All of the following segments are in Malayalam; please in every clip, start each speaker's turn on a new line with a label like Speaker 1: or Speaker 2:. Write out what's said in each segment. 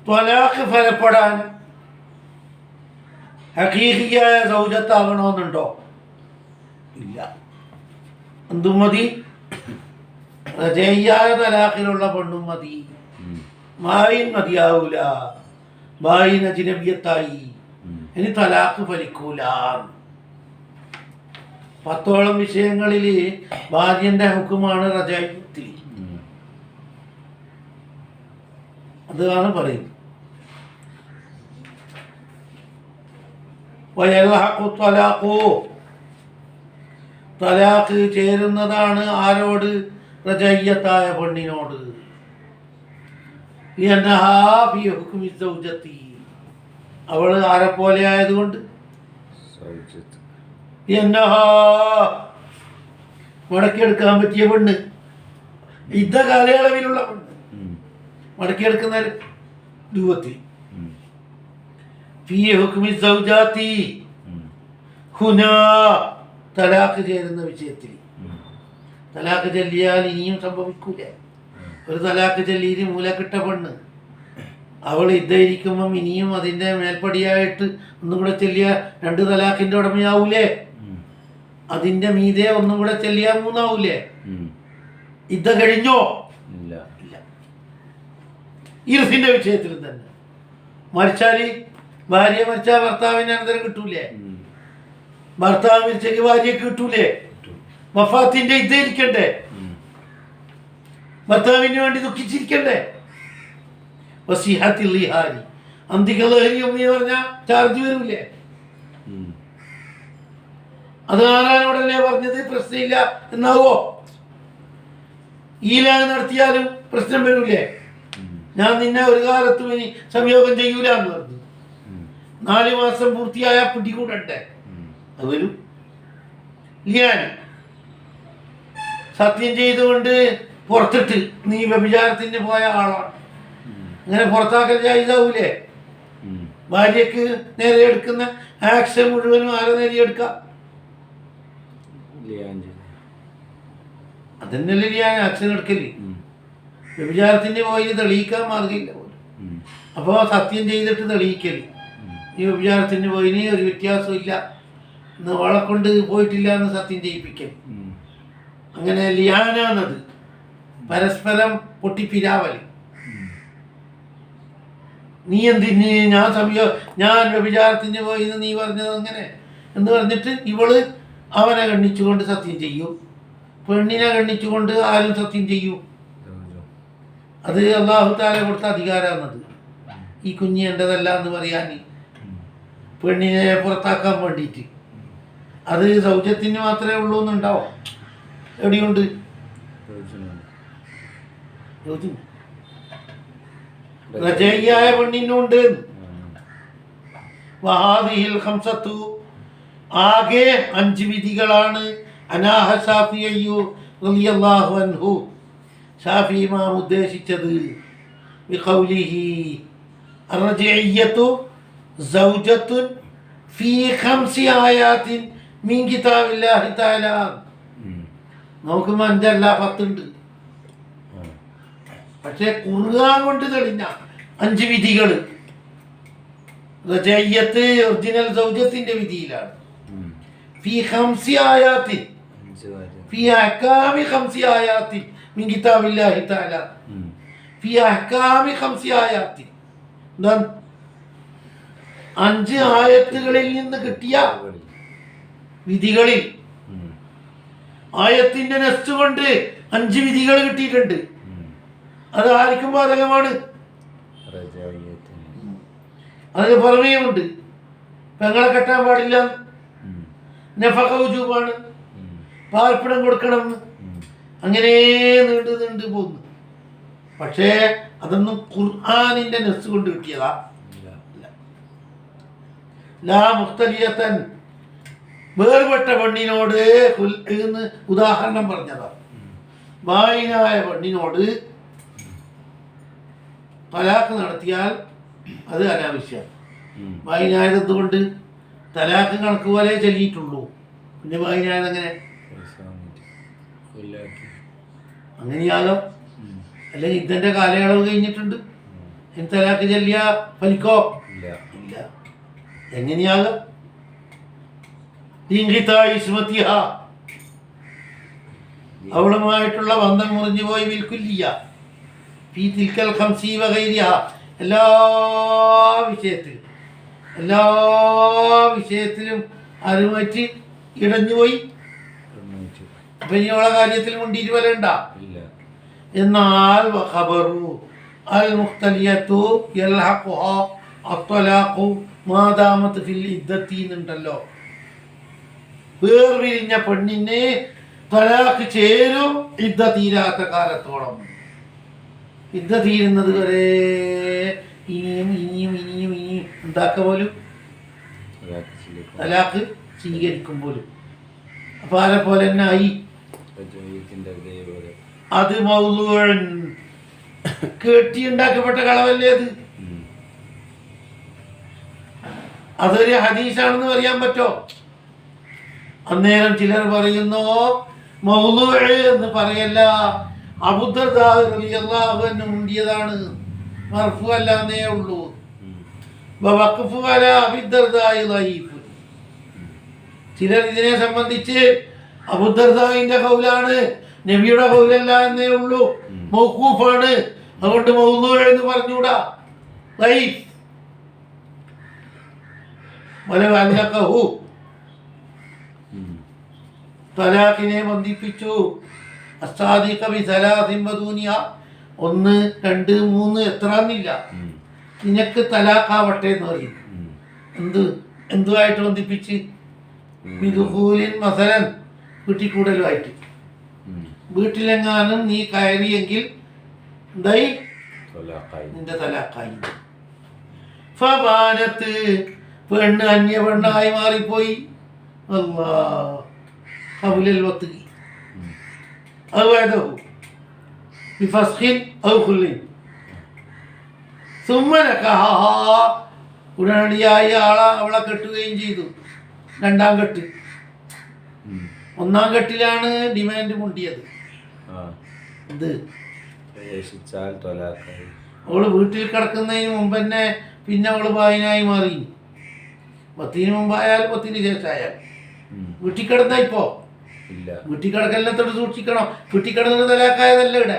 Speaker 1: ത്വലാഖ് ഫലപ്പെടാൻ ഹഖീഖിയായ സൗജത്താകണമെന്നുണ്ടോ? ഇല്ല. എന്തും മതി, റജയ്യായ തലാഖിലുള്ള പെണ്ണും മതി. മായിൻ മതിയാവൂല, മായിൻ അജ്നബിയത്തായി, ഇനി തലാഖ് ഫലിക്കൂല. 10ഓളം വിഷയങ്ങളിൽ ഭാര്യന്റെ ഹുക്കുമാണ് റജായത്തിൽ. അതാണ് പറയുന്നത്. തലാഖ് ചേരുന്നതാണ് ആരോട്? റജയ്യത്തായ പെണ്ണിനോട്. അവള് ആരെ പോലെ ആയതുകൊണ്ട് മടക്കിയെടുക്കാൻ പറ്റിയ പെണ്ണ്, യുദ്ധ കാലയളവിലുള്ള പെണ്ണ്, മടക്കിയെടുക്കുന്ന രൂപത്തിൽ. തലാഖ് ചേരുന്ന വിഷയത്തിൽ തലാഖ് ചൊല്ലിയാൽ ഇനിയും സംഭവിക്കൂല. ഒരു തലാഖ് ചൊല്ലിയിട്ട് മൂലക്കിട്ട പെണ്ണ് അവൾ ഇതായിരിക്കുമ്പം ഇനിയും അതിൻ്റെ മേൽപ്പടിയായിട്ട് ഒന്നും കൂടെ ചൊല്ലിയാൽ 2 തലാഖിൻ്റെ ഉടമയാവൂലേ? അതിൻ്റെ മീതെ ഒന്നും കൂടെ ചൊല്ലിയാൽ 3 ആവൂലേ? ഇത കഴിഞ്ഞോ? ഇല്ല. ഇർസിന്റെ വിഷയത്തിൽ തന്നെ മരിച്ചാല് ഭാര്യ മരിച്ചാൽ ഭർത്താവിന് അനന്തരം കിട്ടൂലേ? ഭർത്താവ് മരിച്ചെങ്കിൽ ഭാര്യക്ക് കിട്ടൂലേ? വഫാത്തിന്റെ ഇരിക്കണ്ടേ? ഭർത്താവിന് വേണ്ടി ദുഃഖിച്ചിരിക്കണ്ടേ? അന്തിക ലഹരി എന്ന് പറഞ്ഞാൽ ചാർജ് വരൂലേ? അത് ആരാനോടല്ലേ പറഞ്ഞത് പ്രശ്നമില്ല എന്നാവോ? ഈലാഗ് നടത്തിയാലും പ്രശ്നം വരൂലേ? ഞാൻ നിന്നെ ഒരു കാലത്തും ഇനി സംയോഗം ചെയ്യൂല എന്ന് പറഞ്ഞു. 4 മാസം പൂർത്തിയായ പിടികൂടണ്ടേ? അത് വരും. ഞാൻ സത്യം ചെയ്തുകൊണ്ട് പുറത്തിട്ട് നീ വ്യഭിചാരത്തിന് പോയ ആളാണ്, അങ്ങനെ പുറത്താക്കൽ ജായിസാവൂലേ? ഭാര്യക്ക് നേരെ എടുക്കുന്ന ആക്ഷൻ മുഴുവനും ആരെ നേരെ എടുക്കാം? അതന്നെയല്ലേ ഞാൻ ആക്ഷൻ എടുക്കല്. വ്യഭിചാരത്തിന് പോയി തെളിയിക്കാൻ മാർഗമില്ല പോലും. അപ്പോൾ സത്യം ചെയ്തിട്ട് തെളിയിക്കല്. ഈ വ്യഭിചാരത്തിന് പോയിന് ഒരു വ്യത്യാസവും ഇല്ല എന്ന് അവളെ കൊണ്ട് പോയിട്ടില്ല എന്ന് സത്യം ചെയ്യിപ്പിക്കൽ. അങ്ങനെ ലിയാനാന്നത് പരസ്പരം പൊട്ടിപ്പിരാവൽ. നീ എന്തിന് ഞാൻ വ്യഭിചാരത്തിന് പോയി നീ പറഞ്ഞത് അങ്ങനെ എന്ന് പറഞ്ഞിട്ട് ഇവള് അവനെ ഗണ്ണിച്ചുകൊണ്ട് സത്യം ചെയ്യും, പെണ്ണിനെ ഗണ്ണിച്ചുകൊണ്ട് ആരും സത്യം ചെയ്യൂ. അത് അല്ലാഹു തആല കൊടുത്ത അധികാരമാണത്. ഈ കുഞ്ഞ് എൻ്റെതല്ല എന്ന് പറയാൻ, പെണ്ണിനെ പുറത്താക്കാൻ വേണ്ടിയിട്ട്. അത് സൗജത്തിന് മാത്രമേ ഉള്ളൂ എന്നുണ്ടാവും. എവിടെയുണ്ട്? റജയ്യായ പെണ്ണിനുണ്ട്. വഹാദിഹിൽ ഖംസത്തു, ആകെ 5 വിധികളാണ്. അനാഹ ശാഫിഈ റളിയല്ലാഹു അൻഹു, ഷാഫി ഇമാം ഉദ്ദേശിച്ചത്. ബിഖൗലിഹി അർറജിയ്യത്തു സൗജത്തുൻ ഫീ 5 ആയാത്തിൻ മിൻ കിതാബില്ലാഹി തആല. നോക്കുമ്പോൾ 5 അല്ല 10 ഉണ്ട്. പക്ഷെ ഖുർആൻ കൊണ്ട് തെളിഞ്ഞ 5 വിധികൾ റജയ്യത്ത് ഒറിജിനൽ സൗജത്തിന്റെ വിധിയിലാണ്. ഫീ 5 ആയാത്തിൻ, ഫീ അഹ്കാമി 5 ആയാത്തിൻ മിൻ കിതാബില്ലാഹി തആല. ഫീ അഹ്കാമി 5 ആയാത്തിൻ, എന്താണ്? 5 ആയത്തുകളിൽ നിന്ന് കിട്ടിയ വിധികളിൽ ആയത്തിന്റെ നെസ്റ്റ് കൊണ്ട് 5 വിധികൾ കിട്ടിയിട്ടുണ്ട്. അത് ആർക്കും ബാധകമാണ്. അതിന് പുറമേയുണ്ട്. പെങ്ങളെ കെട്ടാൻ പാടില്ല, നഫഖ വജൂബാണ്, പാർപ്പിടം കൊടുക്കണം, അങ്ങനെ നീണ്ടു പോകുന്നു. പക്ഷേ അതൊന്നും ഖുർആനിന്റെ നെസ് കൊണ്ട് കിട്ടിയതാ. ലാ മുഖ്തലിയത്തൻ, വേർപെട്ട പെണ്ണിനോട് എന്ന് ഉദാഹരണം പറഞ്ഞതാ. ബായിനായ പെണ്ണിനോട് തലാഖ് നടത്തിയാൽ അത് അനാവശ്യമാണ്. ബായിനായത് എന്തുകൊണ്ട്? തലാഖ് കണക്ക് പോലെ ചൊല്ലിയിട്ടുള്ളൂ. പിന്നെ ബായിനായത് എങ്ങനെ? അങ്ങനെയാകാം. അല്ലെങ്കിൽ യുദ്ധൻ്റെ കാലയളവ് കഴിഞ്ഞിട്ടുണ്ട്. ഇനി തലാക്ക് ചൊല്ലിയ ഫലിക്കോ? ഇല്ല. എങ്ങനെയാകാം? അവളുമായിട്ടുള്ള ബന്ധം മുറിഞ്ഞു പോയി. വിൽക്കുല്ലിയ ഫീ തിൽക്കൽ ഖംസി വഗൈരിഹ, എല്ലാ വിഷയത്തിലും ആരുമായിട്ട് ഇടഞ്ഞുപോയി. അപ്പൊ ഇനി അവളെ കാര്യത്തിൽ മുണ്ടിയിട്ട് വരണ്ട. എന്നാൽ ഖബറു അൽ മുഖ്തലിയത്തു യൽഹഖുഹാ അത്വലാഖു മാദാമത്ത് ഫിൽ ഇദ്ദത്തി എന്നുണ്ടല്ലോ. വേർപിരിഞ്ഞ പെണ്ണിന് തലാഖ് ചേരും ഇദ്ദ തീരാത്ത കാലത്തോളം. ഇദ്ദ തീരുന്നത് വരെ ഇനിയും ഉണ്ടാക്ക പോലും തലാഖ് സ്വീകരിക്കും പോലും. അപ്പൊ ആരെ പോലെ തന്നെ ആയി. അത് മൗലൂഅൻ, കെട്ടിയുണ്ടാക്കപ്പെട്ട കളവല്ലേ അത്. അതൊരു ഹദീസാണെന്ന് പറയാൻ പറ്റോ? അന്നേരം ചിലർ പറയുന്നു മൗലൂഅ് എന്ന് പറയല്ല, അബൂദർദാ റളിയല്ലാഹു അൻഹു മുണ്ടിയതാണ്, മർഫു അല്ലാന്നേ ഉള്ളൂ. വഖഫു അലാ അബൂദർദാഇ ദഈഫ്. ചിലർ ഇതിനെ സംബന്ധിച്ച് അബൂദർദാഇന്റെ ഖൗലാണ്, നബിയുടെ ഖൗലല്ല എന്നേ ഉള്ളൂ, മൗഖൂഫാണ്, അതുകൊണ്ട് മൗലൂഅ് എന്ന് പറഞ്ഞൂടാ, ദഈഫ്. വലൗ അല്ലഖഹു, തലാഖിനെ ബന്ധിപ്പിച്ചു. അസ്സാദിഖ ബി സലാസിൻ വദൂനിയ, 1 2 3 എത്രാന്നില്ല, നിനക്ക് തലാഖാവട്ടെ എന്ന് പറയും. എന്തുമായിട്ട് ബന്ധിപ്പിച്ച്? ബിദുഖൂലിൻ മസലൻ, വീട്ടിക്കൂടലുമായിട്ട്. വീട്ടിലെങ്ങാനും നീ കയറിയെങ്കിൽ എന്തായി? നിന്റെ തലാഖായി. ഫബാനത്ത്, പെണ്ണ് അന്യ പെണ്ണായി മാറിപ്പോയി. അല്ലാഹ് ഖബുലൽ വത്ഇ ഔ അദഹു ബിഫസ്ഖിൻ ഔ ഖുല്ലിൻ സുമ്മ നകഹ, ഉടനടിയായി അവളെ കെട്ടുകയും ചെയ്തു. 2ാം കെട്ട്. 1ാം കെട്ടിലാണ് ഡിമാൻഡ് മുണ്ടിയത്. അവള് വീട്ടിൽ കിടക്കുന്നതിന് മുമ്പ് തന്നെ പിന്നെ അവള് ബായിനായി മാറി. 10ന് മുമ്പായാൽ 10ന് ശേഷമായാൽ. വീട്ടിൽ കിടന്ന ഇപ്പോ വീട്ടിൽ കിടക്കലിനത്തോട് സൂക്ഷിക്കണം. വീട്ടിൽ കിടന്നിട്ട് തലാക്കായതല്ല ഇവിടെ.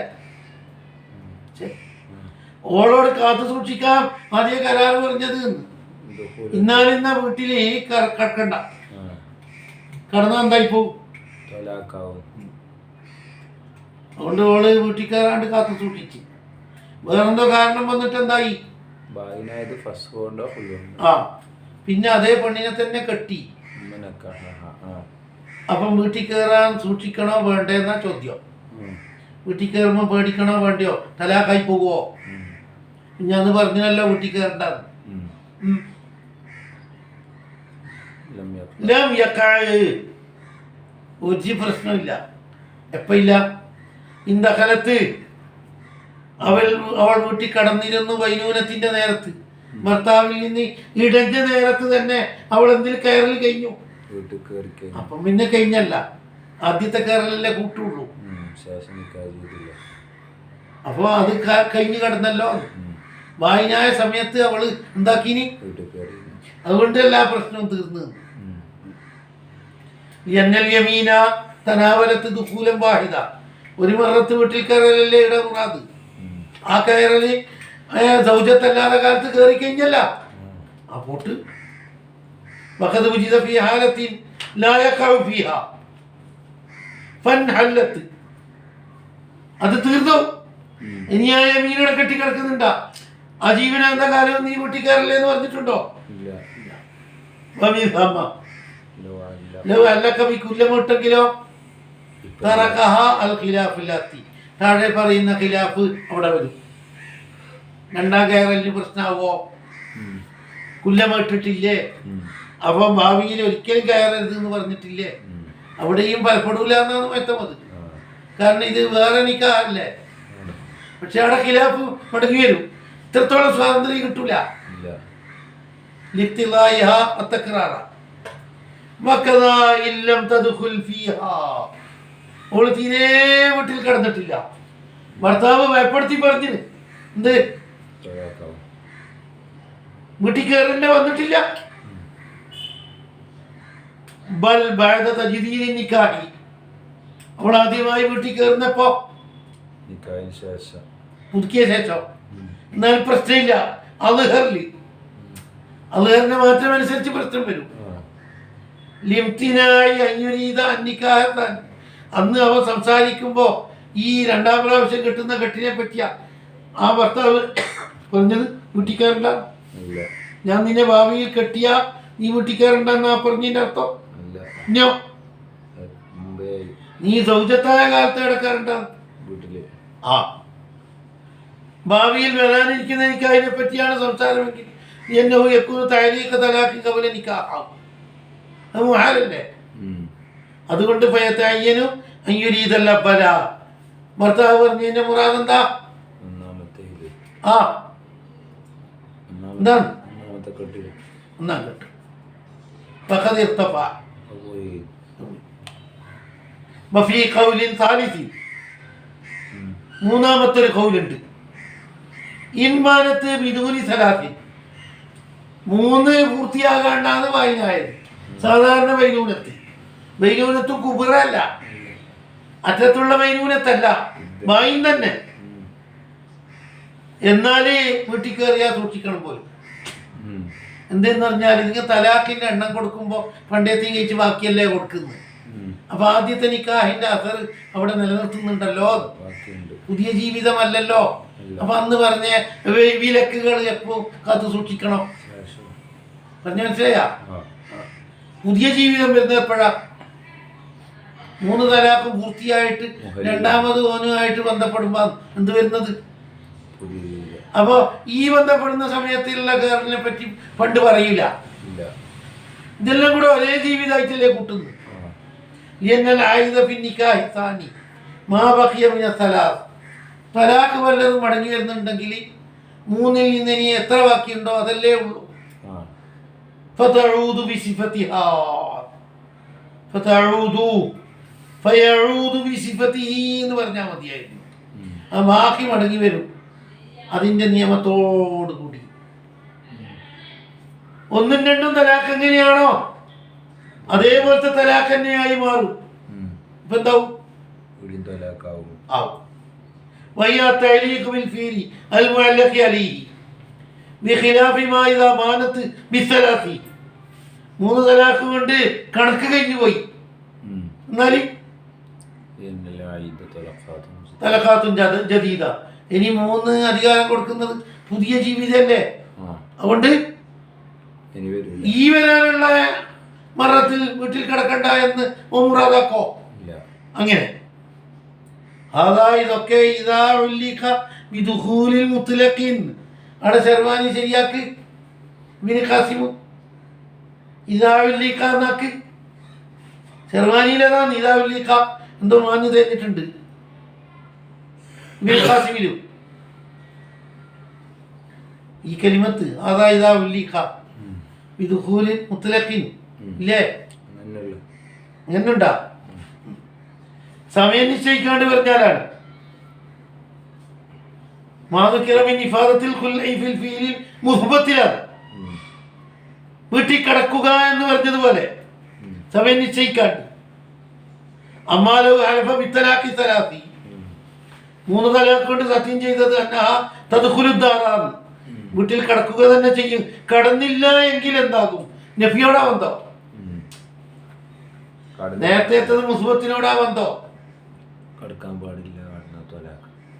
Speaker 1: ഓളോട് കാത്തു സൂക്ഷിക്കാം അതേ കരാറ് പറഞ്ഞത്. ഇന്നാലിന്ന വീട്ടില് കിടക്കണ്ട, കടന്ന എന്തായിപ്പോ? അതുകൊണ്ട് ഓള് വീട്ടിൽ കയറാണ്ട് കാത്തു സൂക്ഷിച്ച്. വേറെന്തോ കാരണം വന്നിട്ട് എന്തായി? പിന്നെ അതേ പെണ്ണിനെ തന്നെ കെട്ടി. അപ്പം വീട്ടിൽ കയറാൻ സൂക്ഷിക്കണോ വേണ്ടെന്നാ ചോദ്യം. വീട്ടിൽ കയറുമ്പോ പേടിക്കണോ വേണ്ടയോ? തലാഖായി പോകുവോ? ഞാൻ പറഞ്ഞല്ലോ വീട്ടിൽ കയറണ്ട. ഒരു പ്രശ്നമില്ല. എപ്പ ഇല്ല? ഇന്ത കാലത്ത് അവൾ വീട്ടിൽ കടന്നിരുന്നു. വൈനൂനത്തിന്റെ നേരത്ത്, ഭർത്താവിൽ നിന്ന് ഇടഞ്ഞ നേരത്ത് തന്നെ അവൾ എന്തിൽ കയറൽ കഴിഞ്ഞു. അപ്പം പിന്നെ കഴിഞ്ഞല്ല, ആദ്യത്തെ കയറലല്ലേ കൂട്ടുള്ളൂ. അപ്പൊ അത് കഴിഞ്ഞു കിടന്നല്ലോ. വായനായ സമയത്ത് അവള് എന്താക്കിനി? അതുകൊണ്ട് എല്ലാ പ്രശ്നവും തീർന്നു. എന്നൽ യമീന തനാവലത്ത് ദുഖൂലൻ വാഹിദ, ഒരു മറത്ത് വീട്ടിൽ കയറലല്ലേ ഇടമുറാത്. ആ കയറല് സൗജത്തല്ലാതെ കാലത്ത് കയറി കഴിഞ്ഞല്ല. ആ പോട്ട് വഖദ് ഉജിദ ഫീ ഹാലത്തിൻ ലാ യഖഉ ഫീഹാ ഫൻഹല്ലത്ത്, അത് തീർന്നു. ഇനി ആ യമീനോടെ കെട്ടി കിടക്കുന്നുണ്ടാ? ആ ജീവനാന്ത കാലം നീ വീട്ടിൽ കയറല്ലേ എന്ന് പറഞ്ഞിട്ടുണ്ടോ? കുല്ലമൊട്ടെങ്കിലോ താഴെ പറയുന്ന ഖിലാഫ് അവിടെ വരും. 2ാം കയറലിന് പ്രശ്നമാവോ? കുല്ലമിട്ടിട്ടില്ലേ? അപ്പം ഭാവിയിൽ ഒരിക്കലും കയറരുത് എന്ന് പറഞ്ഞിട്ടില്ലേ? അവിടെയും ഫലപ്പെടൂല എന്നാണ് വ്യക്തമത്. കാരണം ഇത് വേറെ നിക്കാഹല്ലേ. പക്ഷെ അവിടെ ഖിലാഫ് മടങ്ങി വരും. ഇത്രത്തോളം സ്വാതന്ത്ര്യം കിട്ടൂല. ഓള് തീരെ വീട്ടിൽ കിടന്നിട്ടില്ല. ഭർത്താവ് ഭയപ്പെടുത്തി പറഞ്ഞിന് എന്ത് വീട്ടിൽ കയറേണ്ട വന്നിട്ടില്ല. ബൽ ബഅദ തജ്ദീദി നിക്കാഹി, അവൾ ആദ്യമായി വീട്ടിൽ കയറുന്നപ്പോ പുതുക്കിയ ശേഷം, എന്നാൽ പ്രശ്നമില്ല. അള്ഹറിന്റെ മാറ്റം അനുസരിച്ച് പ്രശ്നം വരും. ലിംതിനായി അഞ്ഞുരീത അന്നിക്കാഹത്താൻ, അന്ന് അവ സംസാരിക്കുമ്പോ ഈ രണ്ടാം പ്രാവശ്യം കെട്ടുന്ന കെട്ടിനെ പറ്റിയ ആ ഭർത്താവ് പറഞ്ഞത് വീട്ടിക്കാരണ്ട, ഞാൻ നിന്നെ ഭാവിയിൽ കെട്ടിയ നീ വീട്ടിക്കാരണ്ടെന്നാ പറഞ്ഞതിന്റെ അർത്ഥം. നീ സൗജത്തായ കാലത്ത് കിടക്കാറുണ്ട ആ ഭാവിയിൽ വരാനിരിക്കുന്ന എനിക്ക് അതിനെ പറ്റിയാണ് സംസാരമെങ്കിൽ എന്നെ യക്കൂന് തയ്യാറിയൊക്കെ തലാക്കി കവല നിക്കാഹാം, അത് മുഹാലല്ലേ. അതുകൊണ്ട് ഭയത്തയ്യനും അയ്യുരീതല്ല ബല, ഭർത്താവ് പറഞ്ഞു എന്റെ മുറാദ് എന്താ? ആ എന്താണ്? ഒന്നാം കെട്ട്. മൂന്നാമത്തെ കൗലുണ്ട്. ഇൻമാനത്ത് ബിദൂനി സലാത്തി, 3 പൂർത്തിയാകാണ്ടാണ് വായനായത്. സാധാരണ വൈനൂനത്തും കുബറല്ല, അറ്റത്തുള്ള വൈനൂനത്തല്ല, വായും തന്നെ. എന്നാല് വീട്ടിൽ കയറിയാ സൂക്ഷിക്കണം പോലും. എന്തെന്ന് പറഞ്ഞാൽ നിങ്ങൾ തലാഖിന്റെ എണ്ണം കൊടുക്കുമ്പോ പണ്ടേത്തി കഴിച്ച് ബാക്കിയല്ലേ കൊടുക്കുന്നത്. അപ്പൊ ആദ്യത്തെ നിക്കാഹിന്റെ അസർ അവിടെ നിലനിർത്തുന്നുണ്ടല്ലോ, പുതിയ ജീവിതമല്ലല്ലോ. അപ്പൊ അന്ന് പറഞ്ഞ വിലക്കുകൾ എപ്പോ കാത്തു സൂക്ഷിക്കണം, പറഞ്ഞ മനസ്സിലായാ? പുതിയ ജീവിതം വരുന്നത് എപ്പോഴാ? 3 തലാഖും പൂർത്തിയായിട്ട് രണ്ടാമത് ഓനുമായിട്ട് ബന്ധപ്പെടുമ്പോ എന്ത് വരുന്നത്? അപ്പൊ ഈ ബന്ധപ്പെടുന്ന സമയത്തുള്ള കേരളിനെ പറ്റി പണ്ട് പറയില്ല. ഇതെല്ലാം കൂടെ ഒരേ ജീവിതമായിട്ടല്ലേ കൂട്ടുന്നു. തലാഖ് വല്ലതും മടങ്ങി വരുന്നുണ്ടെങ്കിൽ 3ൽ നിന്ന് ഇനി എത്ര ബാക്കിയുണ്ടോ അതല്ലേ ഉള്ളൂ. എന്ന് പറഞ്ഞാൽ മതിയായിരുന്നു. ആ ബാക്കി മടങ്ങി വരും അതിന്റെ നിയമത്തോടു കൂടി. 1ഉം 2ഉം തലാഖ് എങ്ങനെയാണോ അതേപോലത്തെ തലാഖ് തന്നെയായി മാറും. ഇപ്പൊ എന്താവും? ആവും. 3 തലാഖ് കൊണ്ട് കണക്ക് കഴിഞ്ഞു പോയി. എന്നാല് തലഖാത്തും ജദീദ, ഇനി 3 അധികാരം കൊടുക്കുന്നത് പുതിയ ജീവിതല്ലേ. അതുകൊണ്ട് ഈ വരാനുള്ള മറത്തിൽ വീട്ടിൽ കിടക്കണ്ട എന്ന് മുറാദാക്കോ അങ്ങനെ. ഇതൊക്കെ അവിടെ ശർവാനി ശരിയാക്ക്. ഖാസിമു ഇതാവില്ലിക്കാന്നാക്ക്. ശർവാനിയിലേതാണ് ഇതാവില്ലിക്ക, എന്തോ മാഞ്ഞു തേഞ്ഞിട്ടുണ്ട്. ഖാസിമിലും ഈ കലിമത്ത് ഇതാവില്ലിക്ക ബിദുഖൂലിൻ മുത്ലഖിൻ ഇല്ലേ? അങ്ങനെയുണ്ടാ? സമയം നിശ്ചയിക്കാണ്ട് പറഞ്ഞാലാണ്. വീട്ടിൽ കിടക്കുക എന്ന് പറഞ്ഞതുപോലെ സമയം നിശ്ചയിക്കാണ്ട്. 3 തലാഖ് കൊണ്ട് സത്യം ചെയ്തത് തദ്ഖുലുദ്ദാറാണ്, വീട്ടിൽ കിടക്കുക തന്നെ ചെയ്യും. കടന്നില്ല എങ്കിൽ എന്താകും? നഫിയോടാ ബന്ധം. നേരത്തെ മുസ്ബത്തിനോടാ ബന്ധം.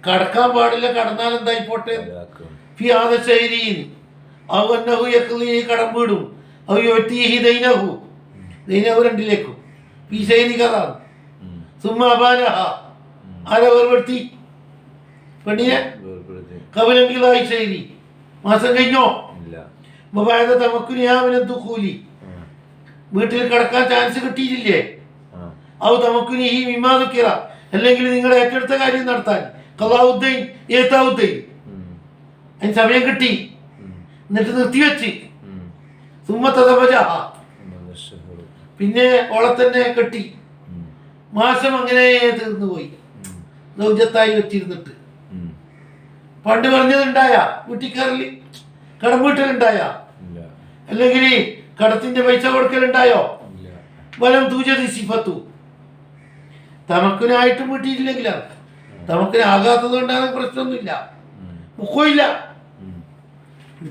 Speaker 1: കടക്കാൻ പാടില്ല, കടന്നാൽ എന്തായിപ്പോട്ടെ. കടം വീടും രണ്ടിലേക്കും വേർപെടുത്തി പെണ്ണിനെ കവലെങ്കിലായി ശൈലി മാസം കഴിഞ്ഞോ വീട്ടിൽ കിടക്കാൻ ചാൻസ് കിട്ടിയിട്ടില്ലേ? അത് തമക്കുനി ഈ വിമാനക്കിറ, അല്ലെങ്കിൽ നിങ്ങൾ ഏറ്റെടുത്ത കാര്യം നടത്താൻ കലാവുദ്ദീൻ ഏത്താവുദ്ദീൻ അതിന് സമയം കിട്ടി, എന്നിട്ട് നിർത്തിവെച്ച് പിന്നെ ഓളെ തന്നെ കെട്ടി. മാസം അങ്ങനെ തീർന്നു പോയി. ദൗജത്തായി വെച്ചിരുന്നിട്ട് പണ്ട് പറഞ്ഞതുണ്ടായ വീട്ടിൽ കടം വീട്ടലുണ്ടായ അല്ലെങ്കിൽ കടത്തിന്റെ പൈസ കൊടുക്കലുണ്ടായോ? വലം തൂജതി സിഫത്തു. തമക്കിനായിട്ടും വീട്ടിയിട്ടില്ലെങ്കിലാണ്. തമക്കിനാകാത്തത് കൊണ്ടാണ് പ്രശ്നമൊന്നുമില്ല, മുഖമില്ല.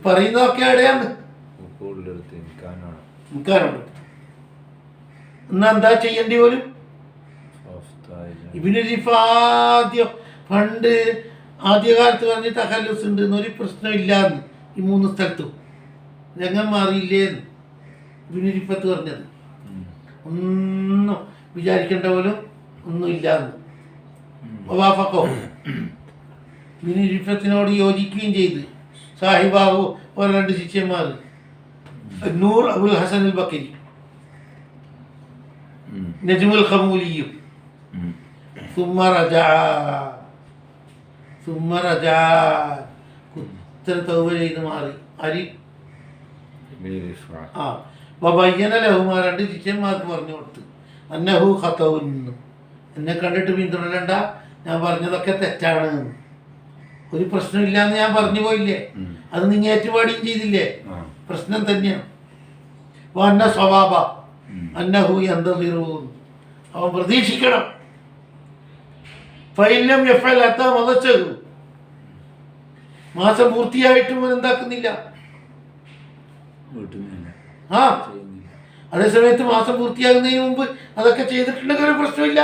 Speaker 1: പറയുന്നതൊക്കെ എവിടെയാണ്? എന്നാ എന്താ ചെയ്യേണ്ടി പോലും? ഇബിന് ആദ്യം പണ്ട് ആദ്യകാലത്ത് പറഞ്ഞ് തഖല്ലുസ് ഉണ്ട് എന്നൊരു പ്രശ്നമില്ലാന്ന് ഈ 3 സ്ഥലത്തും രംഗം മാറിയില്ലേന്ന് ഇബിന് പറഞ്ഞത്. ഒന്നും വിചാരിക്കേണ്ട പോലും ഒന്നുമില്ലാന്ന്. ഇബിന് യോജിക്കുകയും ചെയ്ത് സാഹിബാബു ഓരോ 2 ശിഷ്യന്മാർ നൂർ അബുൽ ഹസൻ അൽ ബക്കരി, നജ്മുൽ ഖമൂലിയും തൗബ ചെയ്ത് മാറി. ലഹുമാ 2 ശിഷ്യന്മാർക്ക് പറഞ്ഞു കൊടുത്ത് അന്നഹു ഖതഉൻ, എന്നെ കണ്ടിട്ട് പിന്തുടരണ്ട, ഞാൻ പറഞ്ഞതൊക്കെ തെറ്റാണ്, ഒരു പ്രശ്നമില്ലാന്ന് ഞാൻ പറഞ്ഞു പോയില്ലേ, അത് നിങ്ങൾ ഏറ്റുപാടുകയും ചെയ്തില്ലേ, പ്രശ്നം തന്നെയാണ്. അന്ന സ്വഭാവ അന്നഹു യന്തദിറൂൻ, അവൻ പ്രതീക്ഷിക്കണം. ഫൈലം യഫ്അൽ അത്താ മദച്ചതു, മാസം പൂർത്തിയായിട്ടും അവൻ എന്താക്കുന്നില്ല. അതേസമയത്ത് മാസം പൂർത്തിയാകുന്നതിന് മുമ്പ് അതൊക്കെ ചെയ്തിട്ടുണ്ടെങ്കിൽ ഒരു പ്രശ്നമില്ല.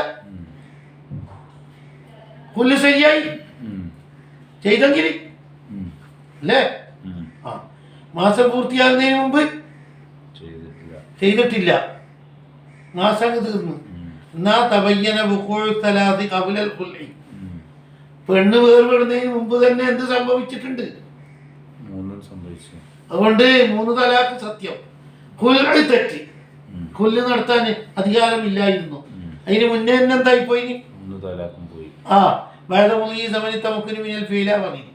Speaker 1: പുല്ല് ശരിയായി ചെയ്തെങ്കിൽ അല്ലേ? മാസം പൂർത്തിയാകുന്നതിന് മുമ്പ് ചെയ്തിട്ടില്ല, മാസം തീർന്നു. എന്നാ തബയ്യന ബുഖൂഅ് ഖബലൽ ഖുൽഇ, പെണ്ണ് വേർപെടുന്നതിന് മുമ്പ് തന്നെ എന്ത് സംഭവിച്ചിട്ടുണ്ട്? അതുകൊണ്ട് 3 തലാഖ് സത്യം. ഖുൽഉ തെറ്റി, ഖുൽഉ നടത്താൻ അധികാരമില്ലായിരുന്നു. അതിന് മുന്നേ തന്നെ എന്തായി പോയി? തമക്കിന് മിനൽ ഫീല പറഞ്ഞു.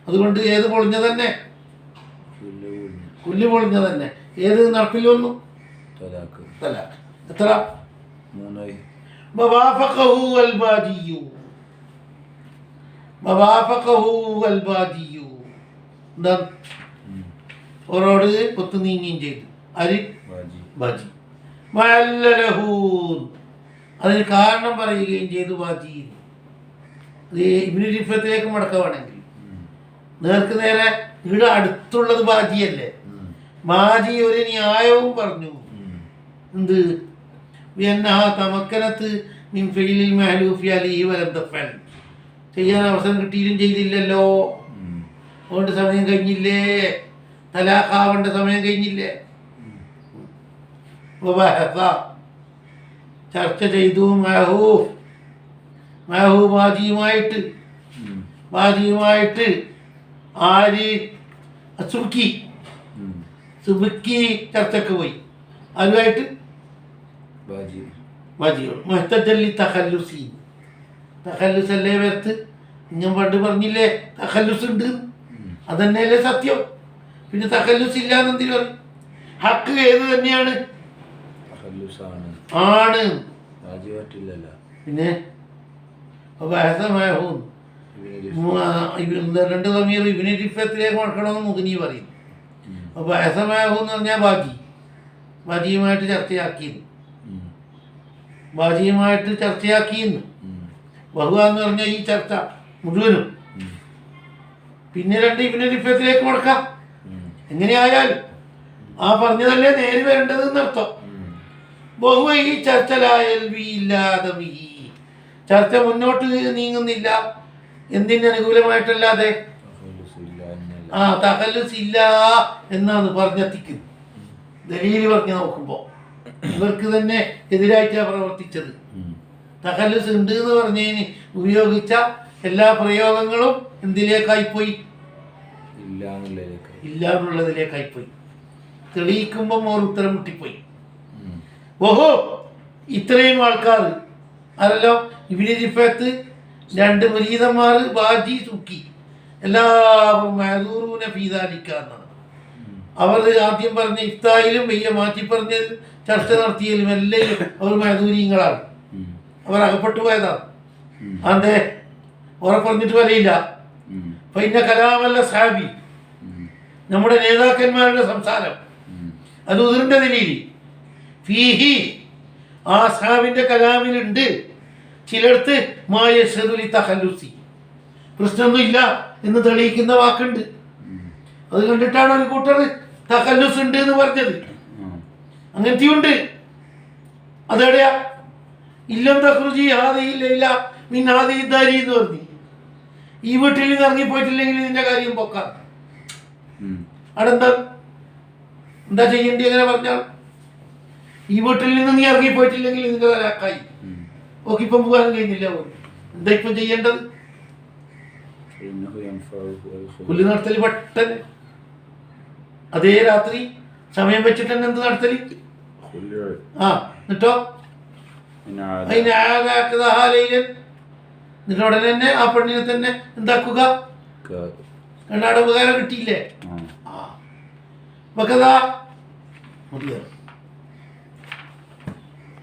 Speaker 1: അതുകൊണ്ട് ഏത് പൊളിഞ്ഞ തന്നെ? കുല്ല് പൊളിഞ്ഞ തന്നെ. ഏത് നടപ്പിൽ വന്നു? തലാഖ്. എത്ര? 3. എന്താണ്? ഓരോട് ഒത്തു നീങ്ങുകയും ചെയ്തു. അരി ബാജി അതിന് കാരണം പറയുകയും ചെയ്തു. ബാജി ഇബ്നു റിഫത്തിലേക്ക് മടക്കമാണെങ്കിൽ നേർക്ക് നേരെ ഇവിടെ അടുത്തുള്ളത് ബാജിയല്ലേ. ബാജി ഒരു ന്യായവും പറഞ്ഞു. എന്ത്? തമക്കനത്ത് മിൻ ഫിഇലിൽ മഅലൂഫി അലൈഹി വലം തഫഅൽ, ചെയ്യാൻ അവസരം കിട്ടിയിലും ചെയ്തില്ലല്ലോ, അതുകൊണ്ട് സമയം കഴിഞ്ഞില്ലേ, തലാഖാവേണ്ട സമയം കഴിഞ്ഞില്ലേ. ചർച്ച ചെയ്തു ബാജിയുമായിട്ട് ആര്? സുബുക്കി ചർച്ചക്ക് പോയി. അതുമായിട്ട് തഖല്ലുസല്ലേ വേർത്ത്. ഞാൻ പണ്ട് പറഞ്ഞില്ലേ തഖല്ലുസ് ഉണ്ട്, അതന്നെയല്ലേ സത്യം. പിന്നെ തഖല്ലുസ് ഇല്ലാന്ന് എന്തിനു പറയും? ഹക്ക് ഏത് തന്നെയാണ്? ആണ്. പിന്നെ 2 സമീർ ഇബ്നു റിഫത്തിലേക്ക് മടക്കണമെന്ന് മുഗ്നി പറയും. അപ്പൊ എന്ന് പറഞ്ഞാൽ ബാജിയുമായിട്ട് ചർച്ചയാക്കിയെന്ന്. ബഹുവ എന്ന് പറഞ്ഞാൽ ഈ ചർച്ച മുഴുവനും. പിന്നെ 2 ഇബ്നു റിഫത്തിലേക്ക് മടക്കാം. എങ്ങനെയായാലും ആ പറഞ്ഞതല്ലേ നേര് വരേണ്ടത് എന്നർത്ഥം. ബഹുവ ഈ ചർച്ച മുന്നോട്ട് നീങ്ങുന്നില്ല. എന്തിന് അനുകൂലമായിട്ടല്ലാതെ? തഖല്ലുസ് ഇല്ല എന്നാണ് പറഞ്ഞെത്തിക്കുന്നത്. ദലീൽ പറഞ്ഞു നോക്കുമ്പോ ഇവർക്ക് തന്നെ എതിരായിട്ടാണ് പ്രവർത്തിച്ചത്. തഖല്ലുസ് ഉണ്ട് എന്ന് പറഞ്ഞതിന് ഉപയോഗിച്ച എല്ലാ പ്രയോഗങ്ങളും എന്തിലേക്കായിപ്പോയി? ഇല്ല എന്നുള്ളതിലേക്കായിപ്പോയി. തെളിയിക്കുമ്പം ഓർ ഉത്തരം മുട്ടിപ്പോയി. ഓഹോ, ഇത്രയും ആൾക്കാർ ആരല്ലോ? ഇബ്നു റിഫത്ത്, 2 മുരീദന്മാർ, ബാജി, സുക്കി, എല്ലാവരും മഅ്ദൂറൂന ഫീ ദാലിക എന്നാണ്. അവർ ആദ്യം പറഞ്ഞ ഇഫ്തായിലും വയ്യ മാറ്റി പറഞ്ഞ ചർച്ച നടത്തിയതിലും എല്ലാം അവർ മഅ്ദൂരീങ്ങളാണ്. അവർ അകപ്പെട്ടു പോയതാണ്. അതെ, ഓറെ പറഞ്ഞിട്ട് വരയില്ല. പിന്നെ കലാമല്ല സാബി, നമ്മുടെ നേതാക്കന്മാരുടെ സംസാരം, അത് ഉതിറിൻ്റെ നിലയിൽ ഫീഹി ആ സാബിൻ്റെ കലാമിലുണ്ട് ചിലടത്ത് മായഷദുലി തഖല്ലുസി, പ്രശ്നമൊന്നുമില്ല എന്ന് തെളിയിക്കുന്ന വാക്കുണ്ട്. അത് കണ്ടിട്ടാണ് ഒരു കൂട്ടർ തഖല്ലുസ് ഉണ്ട് എന്ന് പറഞ്ഞത്. അങ്ങനത്തെയുണ്ട്. അതെവിടെയാ? ഇല്ലം തഖ്റുജി ഹാദിഹിൽ ലൈല മിൻ ഹാദിഹി ദാരി എന്ന് പറഞ്ഞു. ഈ വീട്ടിൽ നിന്ന് ഇറങ്ങിപ്പോയിട്ടില്ലെങ്കിൽ നിന്റെ കാര്യം പോക്കാം. അവിടെ എന്താ ചെയ്യേണ്ടി? അങ്ങനെ പറഞ്ഞാൽ ഈ വീട്ടിൽ നിന്ന് നീ ഇറങ്ങിപ്പോയിട്ടില്ലെങ്കിൽ നിന്റെ കാര്യം ഓക്കിപ്പം പോകാനും കഴിയുന്നില്ല. എന്താ ഇപ്പം ചെയ്യേണ്ടത്? പുല്ല് നടത്തല് പെട്ടെന്ന് അതേ രാത്രി സമയം വെച്ചിട്ട് തന്നെ എന്ത് നടത്തല്? എന്നിട്ടോ എന്നിട്ട് ഉടനെ തന്നെ ആ പെണ്ണിനെ തന്നെ എന്താക്കുക? രണ്ടാടെ ഉപകാരം കിട്ടിയില്ലേ? മതിയോ?